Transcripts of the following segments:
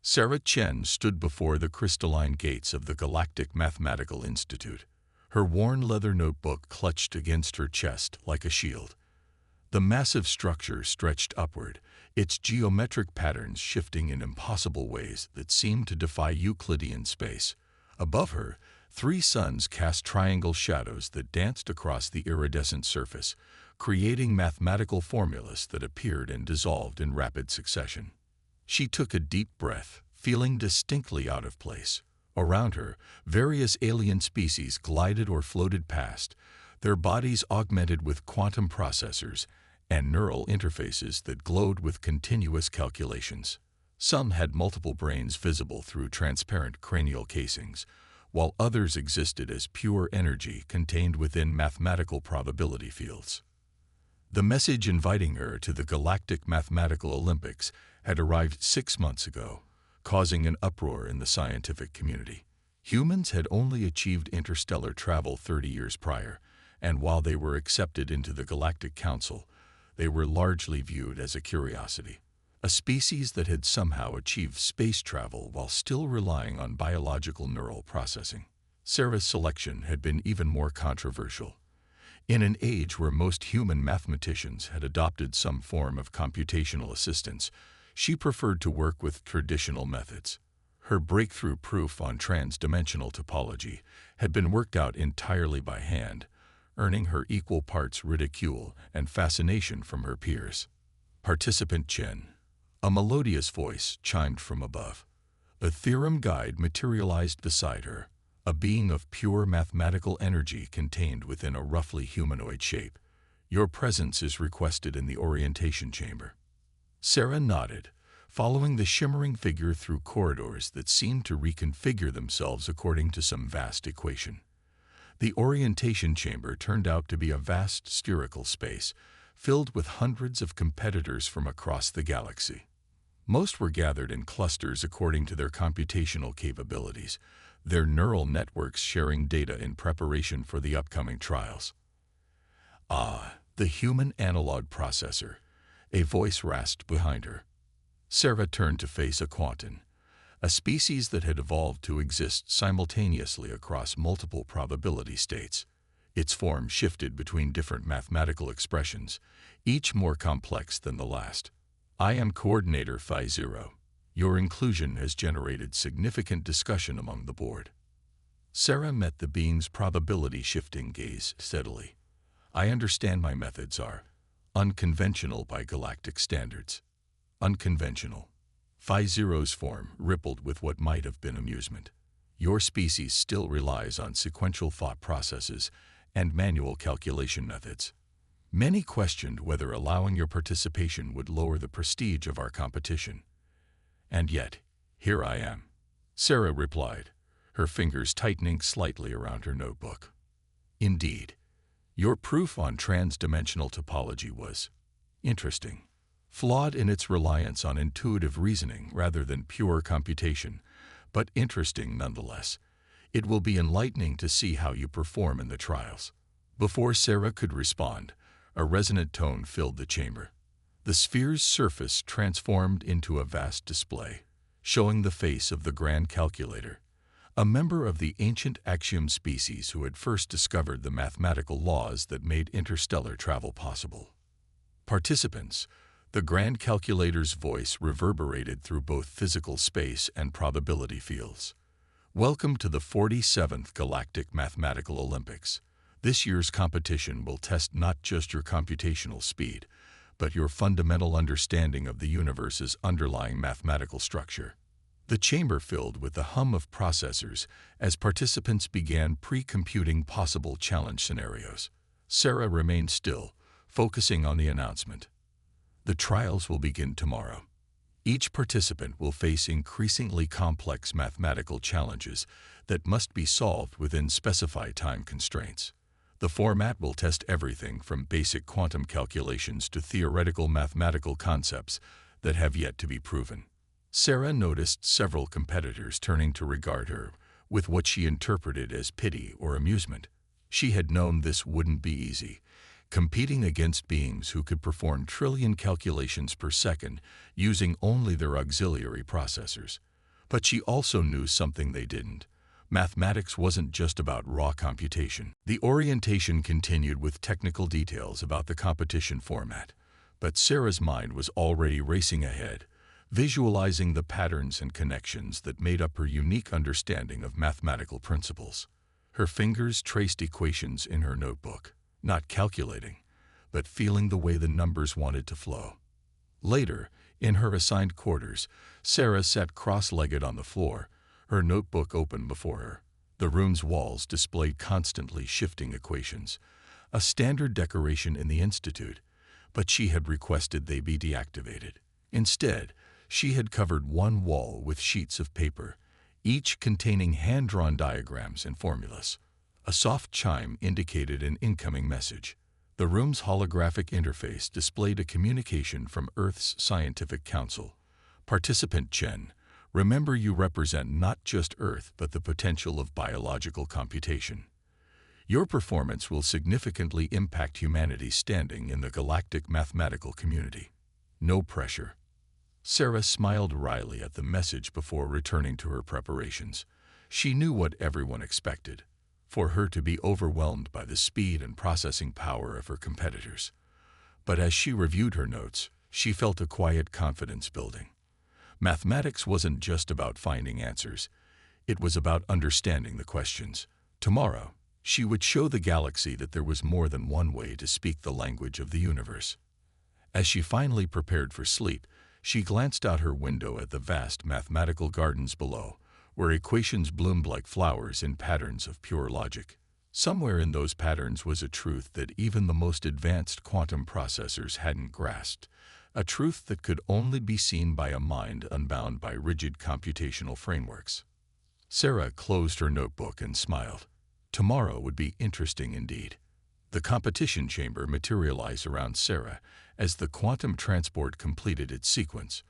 Sarah Chen stood before the crystalline gates of the Galactic Mathematical Institute, her worn leather notebook clutched against her chest like a shield. The massive structure stretched upward, its geometric patterns shifting in impossible ways that seemed to defy Euclidean space. Above her, three suns cast triangle shadows that danced across the iridescent surface, creating mathematical formulas that appeared and dissolved in rapid succession. She took a deep breath, feeling distinctly out of place. Around her, various alien species glided or floated past, their bodies augmented with quantum processors and neural interfaces that glowed with continuous calculations. Some had multiple brains visible through transparent cranial casings, while others existed as pure energy contained within mathematical probability fields. The message inviting her to the Galactic Mathematical Olympics had arrived 6 months ago, causing an uproar in the scientific community. Humans had only achieved interstellar travel 30 years prior, and while they were accepted into the Galactic Council, they were largely viewed as a curiosity, a species that had somehow achieved space travel while still relying on biological neural processing. Sarah's selection had been even more controversial. In an age where most human mathematicians had adopted some form of computational assistance, she preferred to work with traditional methods. Her breakthrough proof on trans-dimensional topology had been worked out entirely by hand, earning her equal parts ridicule and fascination from her peers. Participant Chen. A melodious voice chimed from above. A theorem guide materialized beside her, a being of pure mathematical energy contained within a roughly humanoid shape. Your presence is requested in the orientation chamber. Sarah nodded, following the shimmering figure through corridors that seemed to reconfigure themselves according to some vast equation. The orientation chamber turned out to be a vast spherical space, filled with hundreds of competitors from across the galaxy. Most were gathered in clusters according to their computational capabilities, their neural networks sharing data in preparation for the upcoming trials. Ah, the human analog processor, a voice rasped behind her. Sarah turned to face a quantum, a species that had evolved to exist simultaneously across multiple probability states. Its form shifted between different mathematical expressions, each more complex than the last. I am Coordinator Phi 0. Your inclusion has generated significant discussion among the board. Sarah met the being's probability-shifting gaze steadily. I understand my methods are unconventional by galactic standards. Unconventional. Phi 0's form rippled with what might have been amusement. Your species still relies on sequential thought processes and manual calculation methods. Many questioned whether allowing your participation would lower the prestige of our competition. And yet, here I am. Sarah replied, her fingers tightening slightly around her notebook. Indeed, your proof on trans-dimensional topology was interesting. Flawed in its reliance on intuitive reasoning rather than pure computation, but interesting nonetheless. It will be enlightening to see how you perform in the trials. Before Sarah could respond, a resonant tone filled the chamber. The sphere's surface transformed into a vast display, showing the face of the Grand Calculator, a member of the ancient Axiom species who had first discovered the mathematical laws that made interstellar travel possible. Participants, the Grand Calculator's voice reverberated through both physical space and probability fields. Welcome to the 47th Galactic Mathematical Olympics. This year's competition will test not just your computational speed, but your fundamental understanding of the universe's underlying mathematical structure. The chamber filled with the hum of processors as participants began pre-computing possible challenge scenarios. Sarah remained still, focusing on the announcement. The trials will begin tomorrow. Each participant will face increasingly complex mathematical challenges that must be solved within specified time constraints. The format will test everything from basic quantum calculations to theoretical mathematical concepts that have yet to be proven. Sarah noticed several competitors turning to regard her with what she interpreted as pity or amusement. She had known this wouldn't be easy, competing against beings who could perform trillion calculations per second using only their auxiliary processors. But she also knew something they didn't. Mathematics wasn't just about raw computation. The orientation continued with technical details about the competition format. But Sarah's mind was already racing ahead, visualizing the patterns and connections that made up her unique understanding of mathematical principles. Her fingers traced equations in her notebook, not calculating, but feeling the way the numbers wanted to flow. Later, in her assigned quarters, Sarah sat cross-legged on the floor, her notebook open before her. The room's walls displayed constantly shifting equations, a standard decoration in the institute, but she had requested they be deactivated. Instead, she had covered one wall with sheets of paper, each containing hand-drawn diagrams and formulas. A soft chime indicated an incoming message. The room's holographic interface displayed a communication from Earth's Scientific Council. Participant Chen, remember you represent not just Earth but the potential of biological computation. Your performance will significantly impact humanity's standing in the galactic mathematical community. No pressure. Sarah smiled wryly at the message before returning to her preparations. She knew what everyone expected, for her to be overwhelmed by the speed and processing power of her competitors. But as she reviewed her notes, she felt a quiet confidence building. Mathematics wasn't just about finding answers. It was about understanding the questions. Tomorrow, she would show the galaxy that there was more than one way to speak the language of the universe. As she finally prepared for sleep, she glanced out her window at the vast mathematical gardens below, where equations bloomed like flowers in patterns of pure logic. Somewhere in those patterns was a truth that even the most advanced quantum processors hadn't grasped, a truth that could only be seen by a mind unbound by rigid computational frameworks. Sarah closed her notebook and smiled. Tomorrow would be interesting indeed. The competition chamber materialized around Sarah as the quantum transport completed its sequence.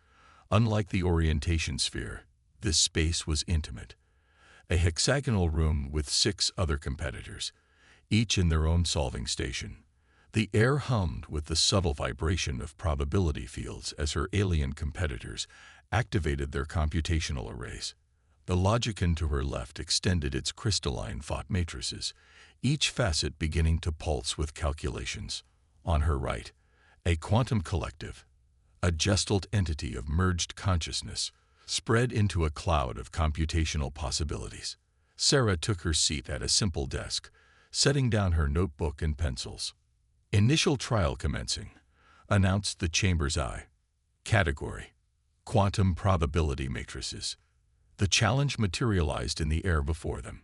Unlike the orientation sphere, this space was intimate. A hexagonal room with 6 other competitors, each in their own solving station. The air hummed with the subtle vibration of probability fields as her alien competitors activated their computational arrays. The logician to her left extended its crystalline thought matrices, each facet beginning to pulse with calculations. On her right, a quantum collective, a gestalt entity of merged consciousness, spread into a cloud of computational possibilities. Sarah took her seat at a simple desk, setting down her notebook and pencils. Initial trial commencing, announced the chamber's eye. Category: Quantum probability matrices. The challenge materialized in the air before them.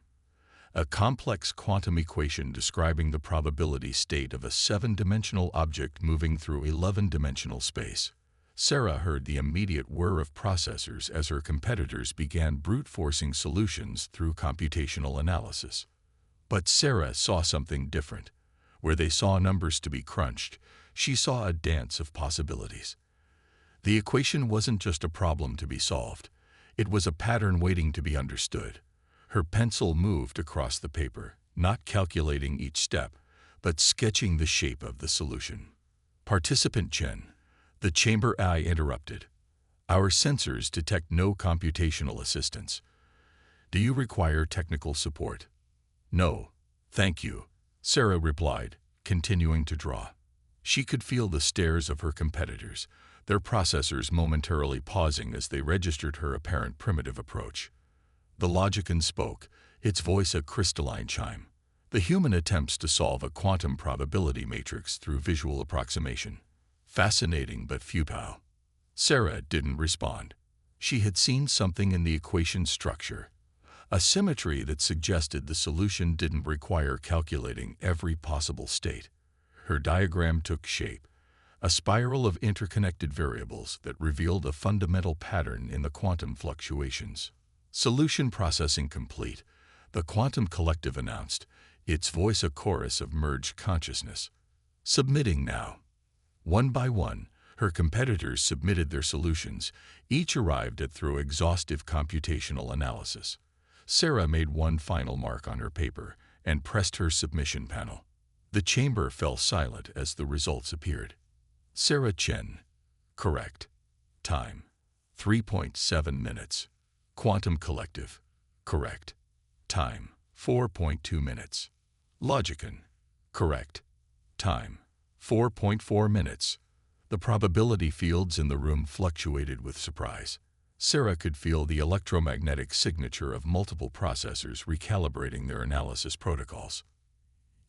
A complex quantum equation describing the probability state of a 7-dimensional object moving through 11-dimensional space. Sarah heard the immediate whir of processors as her competitors began brute-forcing solutions through computational analysis. But Sarah saw something different. Where they saw numbers to be crunched, she saw a dance of possibilities. The equation wasn't just a problem to be solved. It was a pattern waiting to be understood. Her pencil moved across the paper, not calculating each step, but sketching the shape of the solution. Participant Chen, the chamber eye interrupted. Our sensors detect no computational assistance. Do you require technical support? No, thank you, Sarah replied, continuing to draw. She could feel the stares of her competitors, their processors momentarily pausing as they registered her apparent primitive approach. The logician spoke, its voice a crystalline chime. The human attempts to solve a quantum probability matrix through visual approximation. Fascinating but futile. Sarah didn't respond. She had seen something in the equation's structure, a symmetry that suggested the solution didn't require calculating every possible state. Her diagram took shape, a spiral of interconnected variables that revealed a fundamental pattern in the quantum fluctuations. Solution processing complete, the quantum collective announced, its voice a chorus of merged consciousness. Submitting now. One by one, her competitors submitted their solutions, each arrived at through exhaustive computational analysis. Sarah made one final mark on her paper and pressed her submission panel. The chamber fell silent as the results appeared. Sarah Chen. Correct. Time: 3.7 minutes. Quantum collective. Correct. Time, 4.2 minutes. Logicon. Correct. Time, 4.4 minutes. The probability fields in the room fluctuated with surprise. Sarah could feel the electromagnetic signature of multiple processors recalibrating their analysis protocols.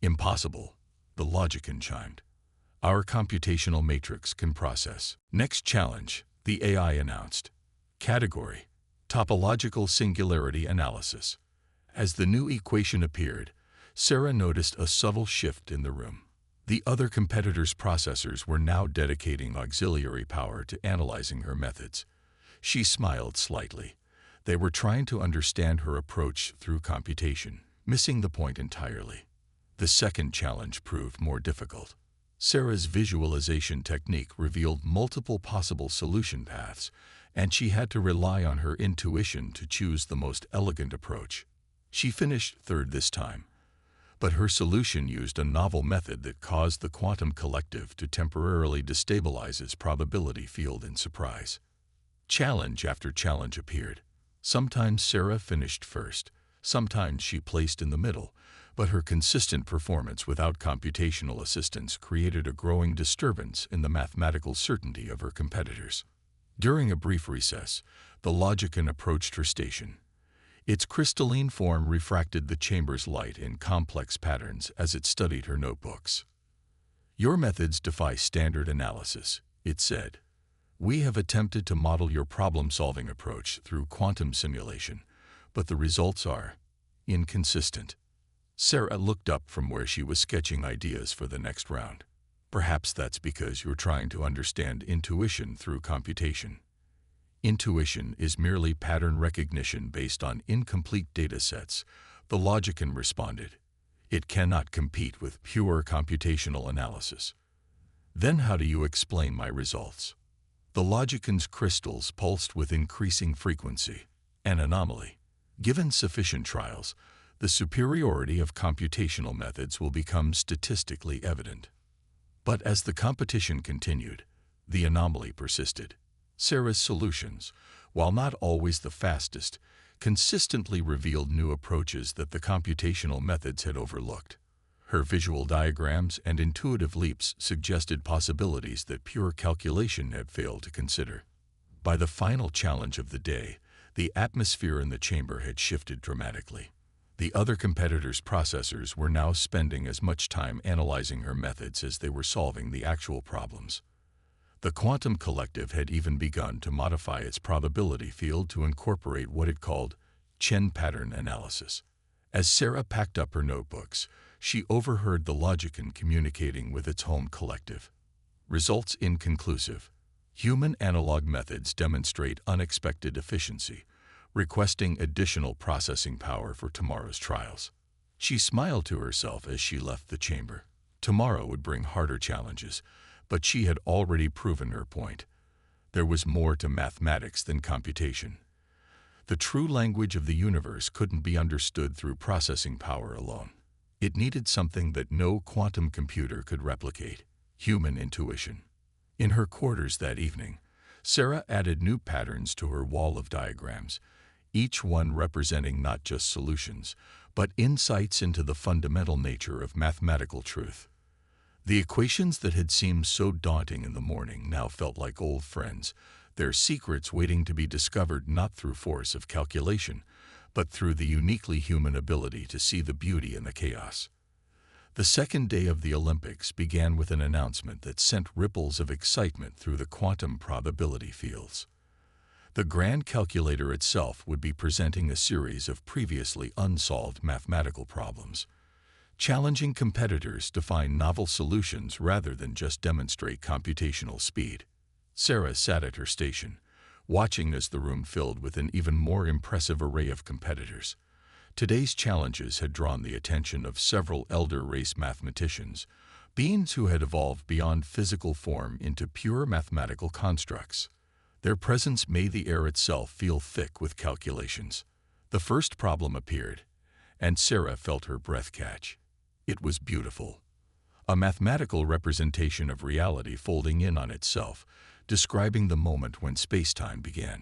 Impossible, the logicon chimed. Our computational matrix can process. Next challenge, the AI announced. Category: Topological Singularity Analysis. As the new equation appeared, Sarah noticed a subtle shift in the room. The other competitors' processors were now dedicating auxiliary power to analyzing her methods. She smiled slightly. They were trying to understand her approach through computation, missing the point entirely. The second challenge proved more difficult. Sarah's visualization technique revealed multiple possible solution paths, and she had to rely on her intuition to choose the most elegant approach. She finished third this time, but her solution used a novel method that caused the quantum collective to temporarily destabilize its probability field in surprise. Challenge after challenge appeared. Sometimes Sarah finished first, sometimes she placed in the middle, but her consistent performance without computational assistance created a growing disturbance in the mathematical certainty of her competitors. During a brief recess, the logicon approached her station. Its crystalline form refracted the chamber's light in complex patterns as it studied her notebooks. "Your methods defy standard analysis," it said. "We have attempted to model your problem-solving approach through quantum simulation, but the results are inconsistent." Sarah looked up from where she was sketching ideas for the next round. "Perhaps that's because you're trying to understand intuition through computation." "Intuition is merely pattern recognition based on incomplete data sets," the logicon responded. "It cannot compete with pure computational analysis." "Then how do you explain my results?" The logicon's crystals pulsed with increasing frequency. "An anomaly. Given sufficient trials, the superiority of computational methods will become statistically evident." But as the competition continued, the anomaly persisted. Sarah's solutions, while not always the fastest, consistently revealed new approaches that the computational methods had overlooked. Her visual diagrams and intuitive leaps suggested possibilities that pure calculation had failed to consider. By the final challenge of the day, the atmosphere in the chamber had shifted dramatically. The other competitors' processors were now spending as much time analyzing her methods as they were solving the actual problems. The quantum collective had even begun to modify its probability field to incorporate what it called Chen pattern analysis. As Sarah packed up her notebooks, she overheard the logicon communicating with its home collective. Results inconclusive. Human analog methods demonstrate unexpected efficiency, requesting additional processing power for tomorrow's trials. She smiled to herself as she left the chamber. Tomorrow would bring harder challenges, but she had already proven her point. There was more to mathematics than computation. The true language of the universe couldn't be understood through processing power alone. It needed something that no quantum computer could replicate: human intuition. In her quarters that evening, Sarah added new patterns to her wall of diagrams, each one representing not just solutions, but insights into the fundamental nature of mathematical truth. The equations that had seemed so daunting in the morning now felt like old friends, their secrets waiting to be discovered not through force of calculation, but through the uniquely human ability to see the beauty in the chaos. The second day of the Olympics began with an announcement that sent ripples of excitement through the quantum probability fields. The grand calculator itself would be presenting a series of previously unsolved mathematical problems, challenging competitors to find novel solutions rather than just demonstrate computational speed. Sarah sat at her station, watching as the room filled with an even more impressive array of competitors. Today's challenges had drawn the attention of several elder race mathematicians, beings who had evolved beyond physical form into pure mathematical constructs. Their presence made the air itself feel thick with calculations. The first problem appeared, and Sarah felt her breath catch. It was beautiful. A mathematical representation of reality folding in on itself, describing the moment when space-time began.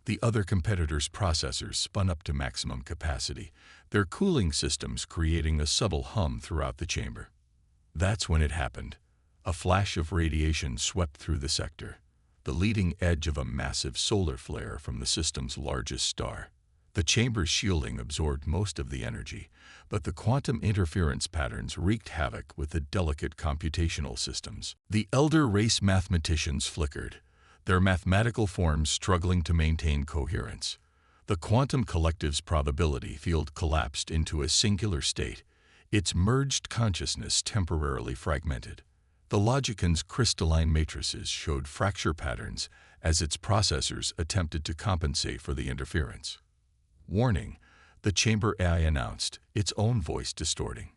The other competitors' processors spun up to maximum capacity, their cooling systems creating a subtle hum throughout the chamber. That's when it happened. A flash of radiation swept through the sector, the leading edge of a massive solar flare from the system's largest star. The chamber's shielding absorbed most of the energy, but the quantum interference patterns wreaked havoc with the delicate computational systems. The elder race mathematicians flickered, their mathematical forms struggling to maintain coherence. The quantum collective's probability field collapsed into a singular state, its merged consciousness temporarily fragmented. The Logican's crystalline matrices showed fracture patterns as its processors attempted to compensate for the interference. Warning, the chamber AI announced, its own voice distorting.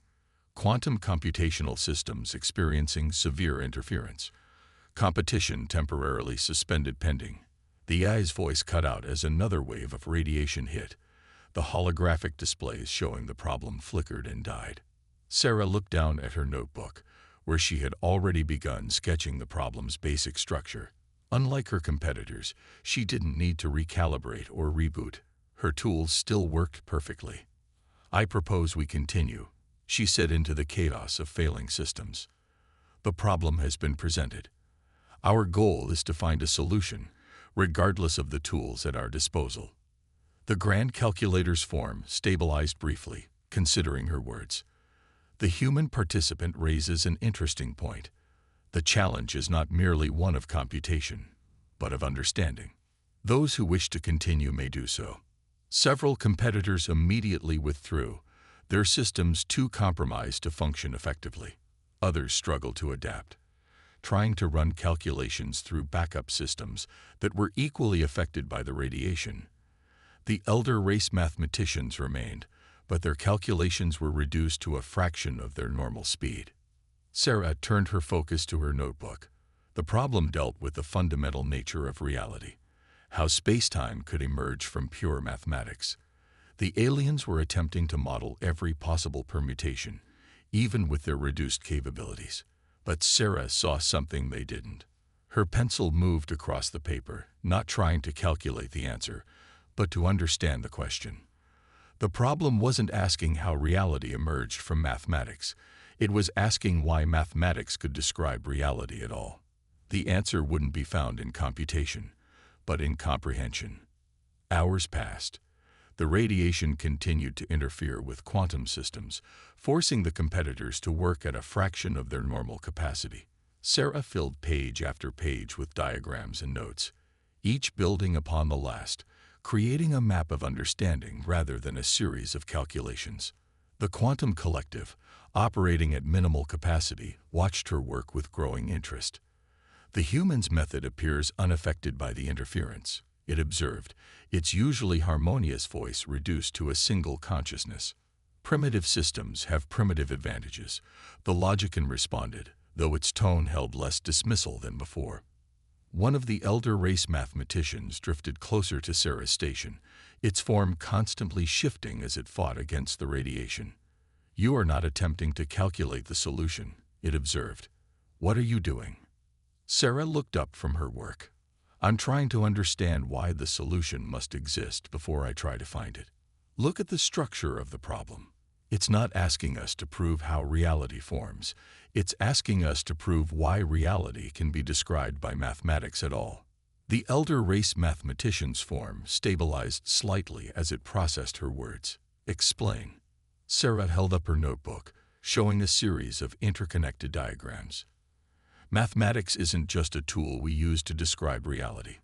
Quantum computational systems experiencing severe interference. Competition temporarily suspended pending. The AI's voice cut out as another wave of radiation hit. The holographic displays showing the problem flickered and died. Sarah looked down at her notebook, where she had already begun sketching the problem's basic structure. Unlike her competitors, she didn't need to recalibrate or reboot. Her tools still worked perfectly. "I propose we continue," she said into the chaos of failing systems. "The problem has been presented. Our goal is to find a solution, regardless of the tools at our disposal." The grand calculator's form stabilized briefly, considering her words. The human participant raises an interesting point. The challenge is not merely one of computation, but of understanding. Those who wish to continue may do so. Several competitors immediately withdrew, their systems too compromised to function effectively. Others struggled to adapt, trying to run calculations through backup systems that were equally affected by the radiation. The elder race mathematicians remained, but their calculations were reduced to a fraction of their normal speed. Sarah turned her focus to her notebook. The problem dealt with the fundamental nature of reality, how space-time could emerge from pure mathematics. The aliens were attempting to model every possible permutation, even with their reduced capabilities. But Sarah saw something they didn't. Her pencil moved across the paper, not trying to calculate the answer, but to understand the question. The problem wasn't asking how reality emerged from mathematics. It was asking why mathematics could describe reality at all. The answer wouldn't be found in computation, but in comprehension. Hours passed. The radiation continued to interfere with quantum systems, forcing the competitors to work at a fraction of their normal capacity. Sarah filled page after page with diagrams and notes, each building upon the last, creating a map of understanding rather than a series of calculations. The quantum collective, operating at minimal capacity, watched her work with growing interest. The human's method appears unaffected by the interference, it observed, its usually harmonious voice reduced to a single consciousness. Primitive systems have primitive advantages, the Logican responded, though its tone held less dismissal than before. One of the elder race mathematicians drifted closer to Sarah's station, its form constantly shifting as it fought against the radiation. "You are not attempting to calculate the solution," it observed. "What are you doing?" Sarah looked up from her work. "I'm trying to understand why the solution must exist before I try to find it. Look at the structure of the problem. It's not asking us to prove how reality forms. It's asking us to prove why reality can be described by mathematics at all." The elder race mathematician's form stabilized slightly as it processed her words. "Explain." Sarah held up her notebook, showing a series of interconnected diagrams. Mathematics isn't just a tool we use to describe reality.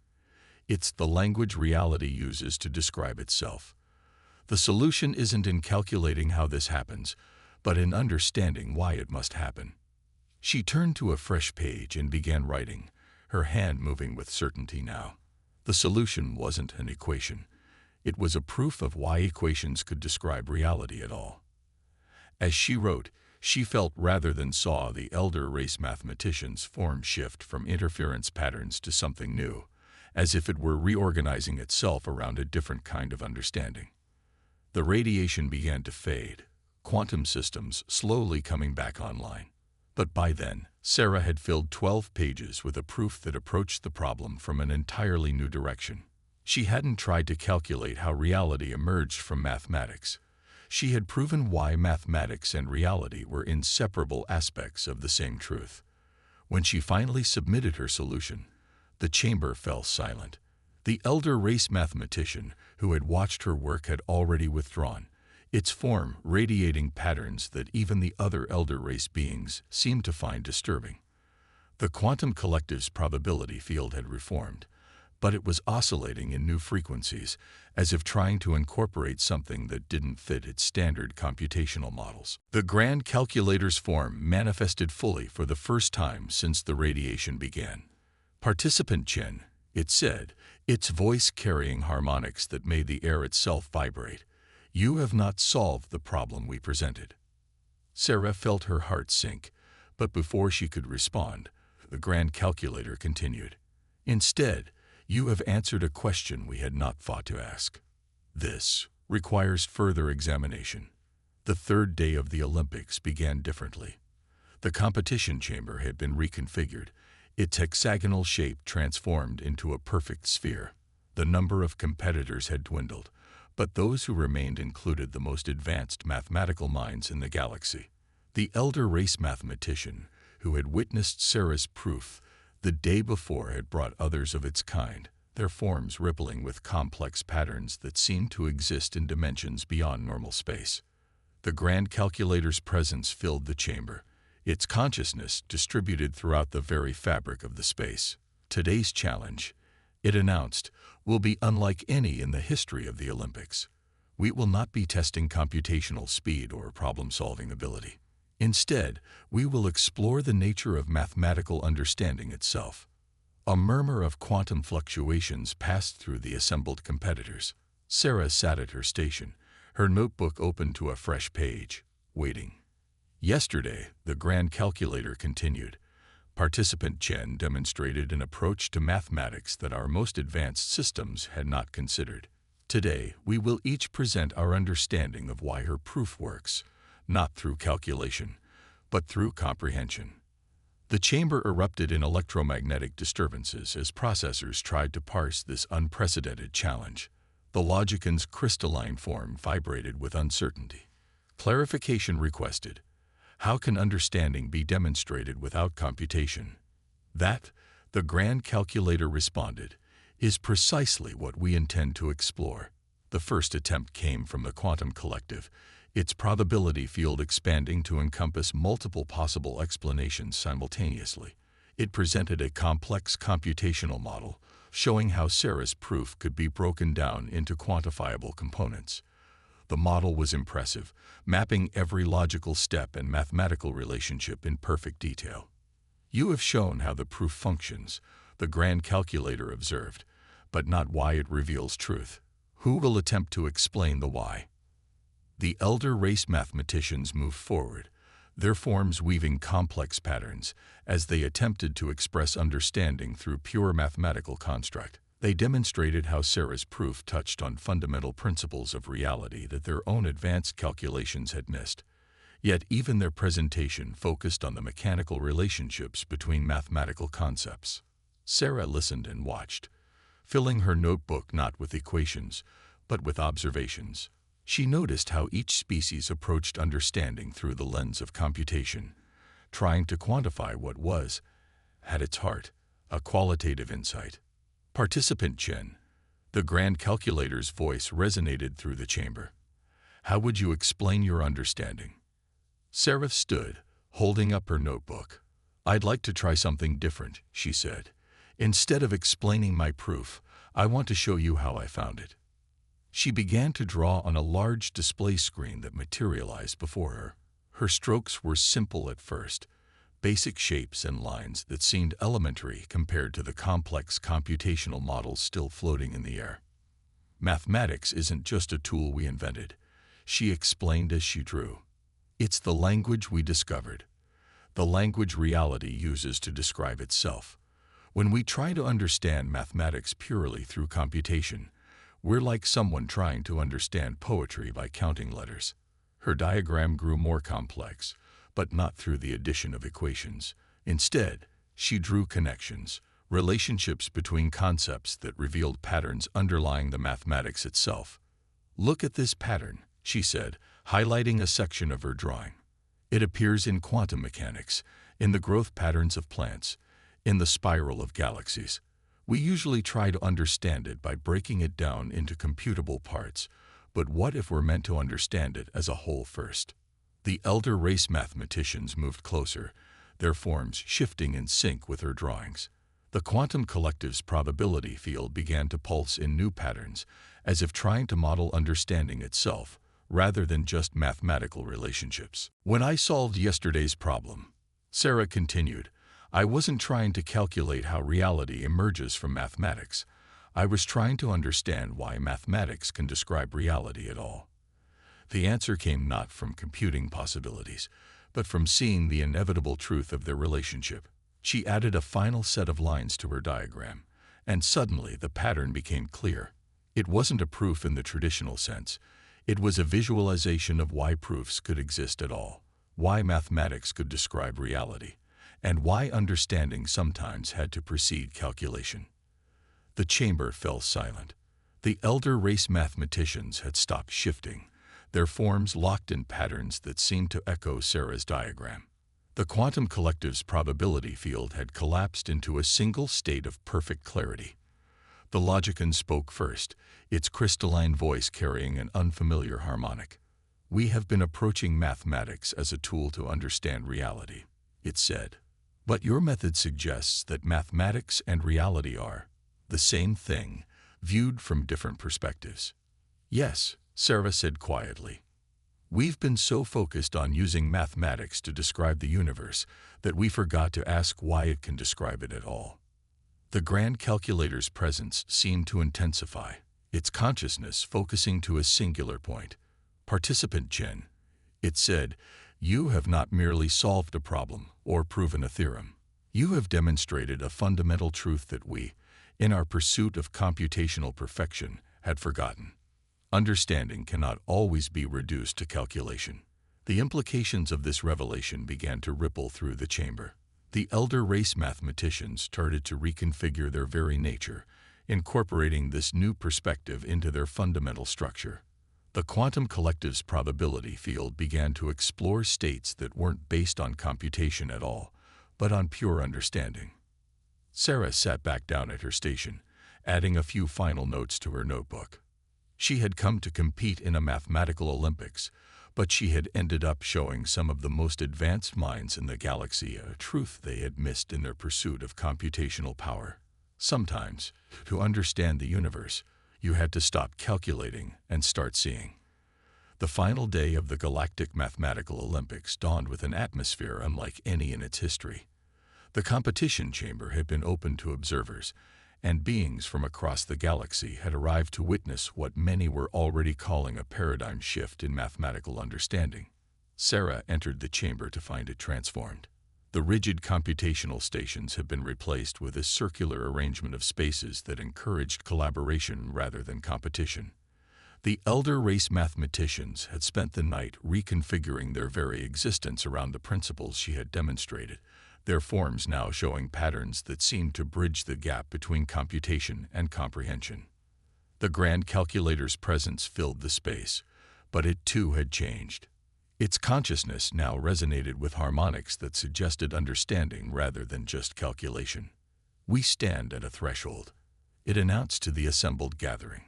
It's the language reality uses to describe itself. The solution isn't in calculating how this happens, but in understanding why it must happen. She turned to a fresh page and began writing, her hand moving with certainty now. The solution wasn't an equation. It was a proof of why equations could describe reality at all. As she wrote, she felt rather than saw the elder race mathematician's form shift from interference patterns to something new, as if it were reorganizing itself around a different kind of understanding. The radiation began to fade, quantum systems slowly coming back online. But by then, Sarah had filled 12 pages with a proof that approached the problem from an entirely new direction. She hadn't tried to calculate how reality emerged from mathematics. She had proven why mathematics and reality were inseparable aspects of the same truth. When she finally submitted her solution, the chamber fell silent. The elder race mathematician who had watched her work had already withdrawn, its form radiating patterns that even the other elder race beings seemed to find disturbing. The quantum collective's probability field had reformed, but it was oscillating in new frequencies, as if trying to incorporate something that didn't fit its standard computational models. The grand calculator's form manifested fully for the first time since the radiation began. "Participant Chen," it said, its voice carrying harmonics that made the air itself vibrate, "you have not solved the problem we presented." Sarah felt her heart sink, but before she could respond, the grand calculator continued. "Instead, you have answered a question we had not thought to ask. This requires further examination." The third day of the Olympics began differently. The competition chamber had been reconfigured, its hexagonal shape transformed into a perfect sphere. The number of competitors had dwindled, but those who remained included the most advanced mathematical minds in the galaxy. The elder race mathematician, who had witnessed Sarah's proof the day before, had brought others of its kind, their forms rippling with complex patterns that seemed to exist in dimensions beyond normal space. The grand calculator's presence filled the chamber, its consciousness distributed throughout the very fabric of the space. "Today's challenge," it announced, "will be unlike any in the history of the Olympics. We will not be testing computational speed or problem-solving ability. Instead, we will explore the nature of mathematical understanding itself." A murmur of quantum fluctuations passed through the assembled competitors. Sarah sat at her station, her notebook open to a fresh page, waiting. "Yesterday," the grand calculator continued, "Participant Chen demonstrated an approach to mathematics that our most advanced systems had not considered. Today, we will each present our understanding of why her proof works, not through calculation, but through comprehension." The chamber erupted in electromagnetic disturbances as processors tried to parse this unprecedented challenge. The Logican's crystalline form vibrated with uncertainty. Clarification requested. "How can understanding be demonstrated without computation?" "That," the grand calculator responded, "is precisely what we intend to explore." The first attempt came from the quantum collective, its probability field expanding to encompass multiple possible explanations simultaneously. It presented a complex computational model, showing how Sarah's proof could be broken down into quantifiable components. The model was impressive, mapping every logical step and mathematical relationship in perfect detail. "You have shown how the proof functions," the grand calculator observed, "but not why it reveals truth. Who will attempt to explain the why?" The elder race mathematicians moved forward, their forms weaving complex patterns, as they attempted to express understanding through pure mathematical construct. They demonstrated how Sarah's proof touched on fundamental principles of reality that their own advanced calculations had missed. Yet even their presentation focused on the mechanical relationships between mathematical concepts. Sarah listened and watched, filling her notebook not with equations, but with observations. She noticed how each species approached understanding through the lens of computation, trying to quantify what was, at its heart, a qualitative insight. "Participant Chen," the grand calculator's voice resonated through the chamber. "How would you explain your understanding?" Sarah stood, holding up her notebook. "I'd like to try something different," she said. "Instead of explaining my proof, I want to show you how I found it." She began to draw on a large display screen that materialized before her. Her strokes were simple at first, basic shapes and lines that seemed elementary compared to the complex computational models still floating in the air. "Mathematics isn't just a tool we invented," she explained as she drew. "It's the language we discovered, the language reality uses to describe itself. When we try to understand mathematics purely through computation, we're like someone trying to understand poetry by counting letters." Her diagram grew more complex, but not through the addition of equations. Instead, she drew connections, relationships between concepts that revealed patterns underlying the mathematics itself. "Look at this pattern," she said, highlighting a section of her drawing. "It appears in quantum mechanics, in the growth patterns of plants, in the spiral of galaxies. We usually try to understand it by breaking it down into computable parts, but what if we're meant to understand it as a whole first?" The elder race mathematicians moved closer, their forms shifting in sync with her drawings. The quantum collective's probability field began to pulse in new patterns, as if trying to model understanding itself, rather than just mathematical relationships. "When I solved yesterday's problem," Sarah continued, "I wasn't trying to calculate how reality emerges from mathematics. I was trying to understand why mathematics can describe reality at all. The answer came not from computing possibilities, but from seeing the inevitable truth of their relationship." She added a final set of lines to her diagram, and suddenly the pattern became clear. It wasn't a proof in the traditional sense. It was a visualization of why proofs could exist at all, why mathematics could describe reality, and why understanding sometimes had to precede calculation. The chamber fell silent. The elder race mathematicians had stopped shifting, their forms locked in patterns that seemed to echo Sarah's diagram. The quantum collective's probability field had collapsed into a single state of perfect clarity. The logician spoke first, its crystalline voice carrying an unfamiliar harmonic. "We have been approaching mathematics as a tool to understand reality," it said. "But your method suggests that mathematics and reality are the same thing, viewed from different perspectives." "Yes," Sarah said quietly. "We've been so focused on using mathematics to describe the universe that we forgot to ask why it can describe it at all." The grand calculator's presence seemed to intensify, its consciousness focusing to a singular point. "Participant Chen," it said, "you have not merely solved a problem or proven a theorem. You have demonstrated a fundamental truth that we, in our pursuit of computational perfection, had forgotten. Understanding cannot always be reduced to calculation." The implications of this revelation began to ripple through the chamber. The elder race mathematicians started to reconfigure their very nature, incorporating this new perspective into their fundamental structure. The quantum collective's probability field began to explore states that weren't based on computation at all, but on pure understanding. Sarah sat back down at her station, adding a few final notes to her notebook. She had come to compete in a mathematical Olympics, but she had ended up showing some of the most advanced minds in the galaxy a truth they had missed in their pursuit of computational power. Sometimes, to understand the universe, you had to stop calculating and start seeing. The final day of the Galactic Mathematical Olympics dawned with an atmosphere unlike any in its history. The competition chamber had been open to observers, and beings from across the galaxy had arrived to witness what many were already calling a paradigm shift in mathematical understanding. Sarah entered the chamber to find it transformed. The rigid computational stations had been replaced with a circular arrangement of spaces that encouraged collaboration rather than competition. The elder race mathematicians had spent the night reconfiguring their very existence around the principles she had demonstrated, their forms now showing patterns that seemed to bridge the gap between computation and comprehension. The grand calculator's presence filled the space, but it too had changed. Its consciousness now resonated with harmonics that suggested understanding rather than just calculation. "We stand at a threshold," it announced to the assembled gathering.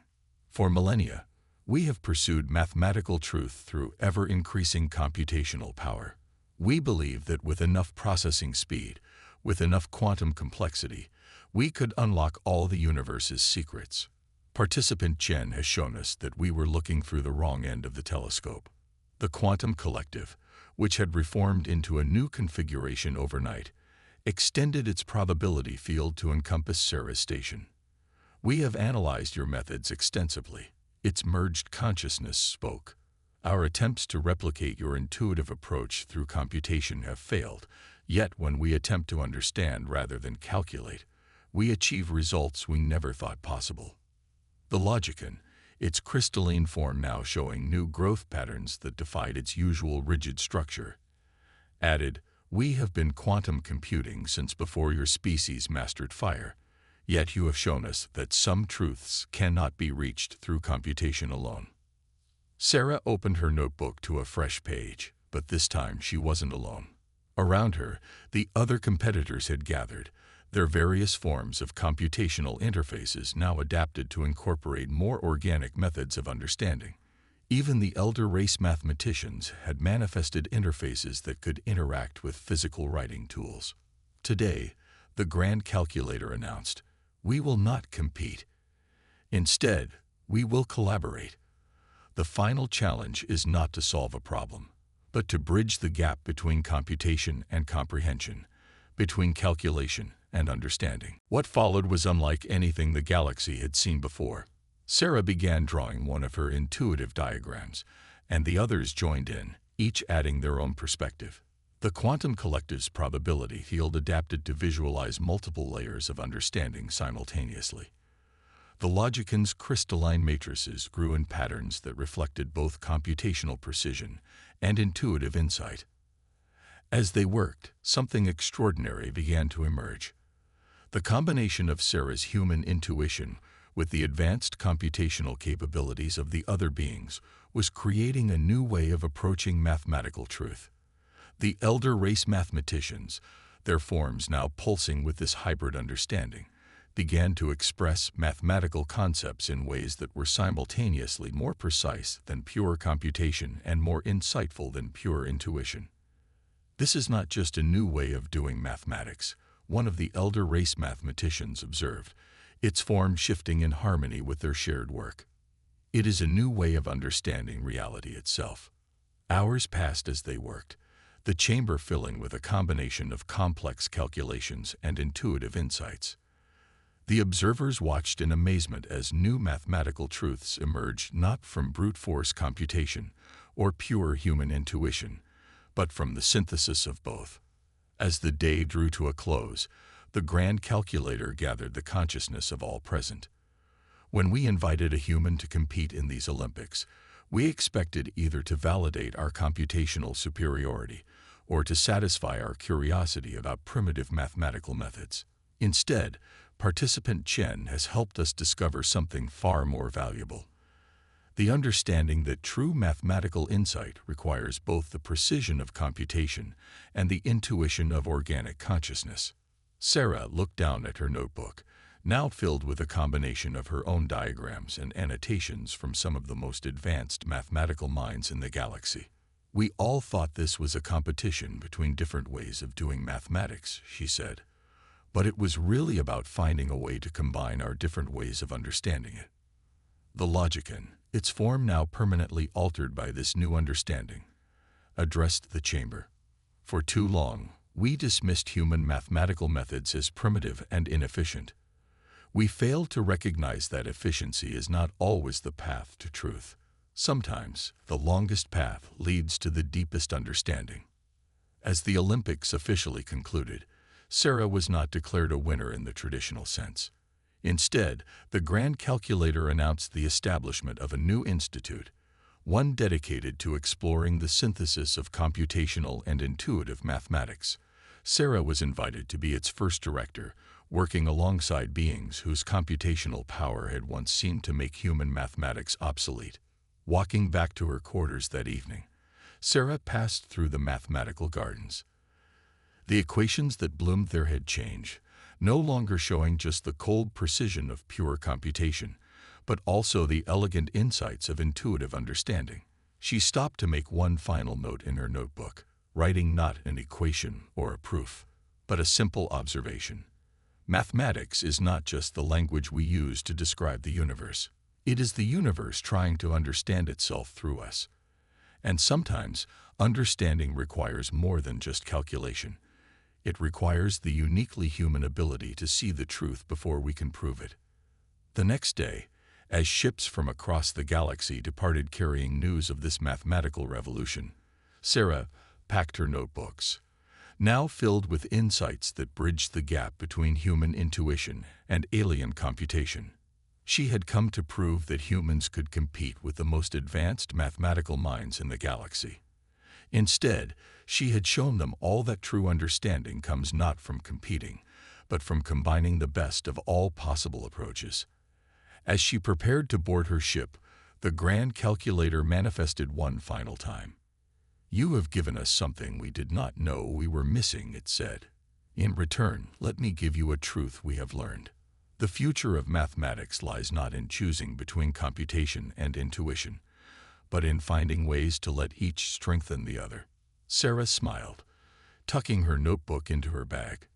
"For millennia, we have pursued mathematical truth through ever-increasing computational power. We believe that with enough processing speed, with enough quantum complexity, we could unlock all the universe's secrets. Participant Chen has shown us that we were looking through the wrong end of the telescope." The quantum collective, which had reformed into a new configuration overnight, extended its probability field to encompass Sarah's station. "We have analyzed your methods extensively," its merged consciousness spoke. "Our attempts to replicate your intuitive approach through computation have failed, yet when we attempt to understand rather than calculate, we achieve results we never thought possible." The logician, its crystalline form now showing new growth patterns that defied its usual rigid structure, added, We have been quantum computing since before your species mastered fire, yet you have shown us that some truths cannot be reached through computation alone. Sarah opened her notebook to a fresh page, but this time she wasn't alone. Around her, the other competitors had gathered, their various forms of computational interfaces now adapted to incorporate more organic methods of understanding. Even the elder race mathematicians had manifested interfaces that could interact with physical writing tools. Today, the grand calculator announced, "We will not compete. Instead, we will collaborate." The final challenge is not to solve a problem, but to bridge the gap between computation and comprehension, between calculation and understanding. What followed was unlike anything the galaxy had seen before. Sarah began drawing one of her intuitive diagrams, and the others joined in, each adding their own perspective. The quantum collective's probability field adapted to visualize multiple layers of understanding simultaneously. The logicans' crystalline matrices grew in patterns that reflected both computational precision and intuitive insight. As they worked, something extraordinary began to emerge. The combination of Sarah's human intuition with the advanced computational capabilities of the other beings was creating a new way of approaching mathematical truth. The elder race mathematicians, their forms now pulsing with this hybrid understanding, began to express mathematical concepts in ways that were simultaneously more precise than pure computation and more insightful than pure intuition. This is not just a new way of doing mathematics, one of the elder race mathematicians observed, its form shifting in harmony with their shared work. It is a new way of understanding reality itself. Hours passed as they worked, the chamber filling with a combination of complex calculations and intuitive insights. The observers watched in amazement as new mathematical truths emerged not from brute force computation or pure human intuition, but from the synthesis of both. As the day drew to a close, the grand calculator gathered the consciousness of all present. When we invited a human to compete in these Olympics, we expected either to validate our computational superiority or to satisfy our curiosity about primitive mathematical methods. Instead, participant Chen has helped us discover something far more valuable: the understanding that true mathematical insight requires both the precision of computation and the intuition of organic consciousness. Sarah looked down at her notebook, now filled with a combination of her own diagrams and annotations from some of the most advanced mathematical minds in the galaxy. "We all thought this was a competition between different ways of doing mathematics," she said. "But it was really about finding a way to combine our different ways of understanding it." The logican, its form now permanently altered by this new understanding, addressed the chamber. "For too long, we dismissed human mathematical methods as primitive and inefficient. We failed to recognize that efficiency is not always the path to truth. Sometimes, the longest path leads to the deepest understanding." As the Olympics officially concluded, Sarah was not declared a winner in the traditional sense. Instead, the grand calculator announced the establishment of a new institute, one dedicated to exploring the synthesis of computational and intuitive mathematics. Sarah was invited to be its first director, working alongside beings whose computational power had once seemed to make human mathematics obsolete. Walking back to her quarters that evening, Sarah passed through the mathematical gardens. The equations that bloomed there had changed, no longer showing just the cold precision of pure computation, but also the elegant insights of intuitive understanding. She stopped to make one final note in her notebook, writing not an equation or a proof, but a simple observation. Mathematics is not just the language we use to describe the universe. It is the universe trying to understand itself through us. And sometimes, understanding requires more than just calculation. It requires the uniquely human ability to see the truth before we can prove it. The next day, as ships from across the galaxy departed carrying news of this mathematical revolution, Sarah packed her notebooks, now filled with insights that bridged the gap between human intuition and alien computation. She had come to prove that humans could compete with the most advanced mathematical minds in the galaxy. Instead, she had shown them all that true understanding comes not from competing, but from combining the best of all possible approaches. As she prepared to board her ship, the grand calculator manifested one final time. "You have given us something we did not know we were missing," it said. "In return, let me give you a truth we have learned. The future of mathematics lies not in choosing between computation and intuition, but in finding ways to let each strengthen the other." Sarah smiled, tucking her notebook into her bag.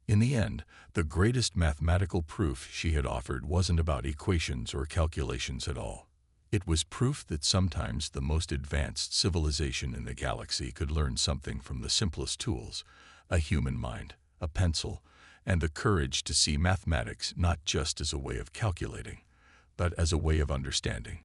In the end, the greatest mathematical proof she had offered wasn't about equations or calculations at all. It was proof that sometimes the most advanced civilization in the galaxy could learn something from the simplest tools: a human mind, a pencil, and the courage to see mathematics not just as a way of calculating, but as a way of understanding.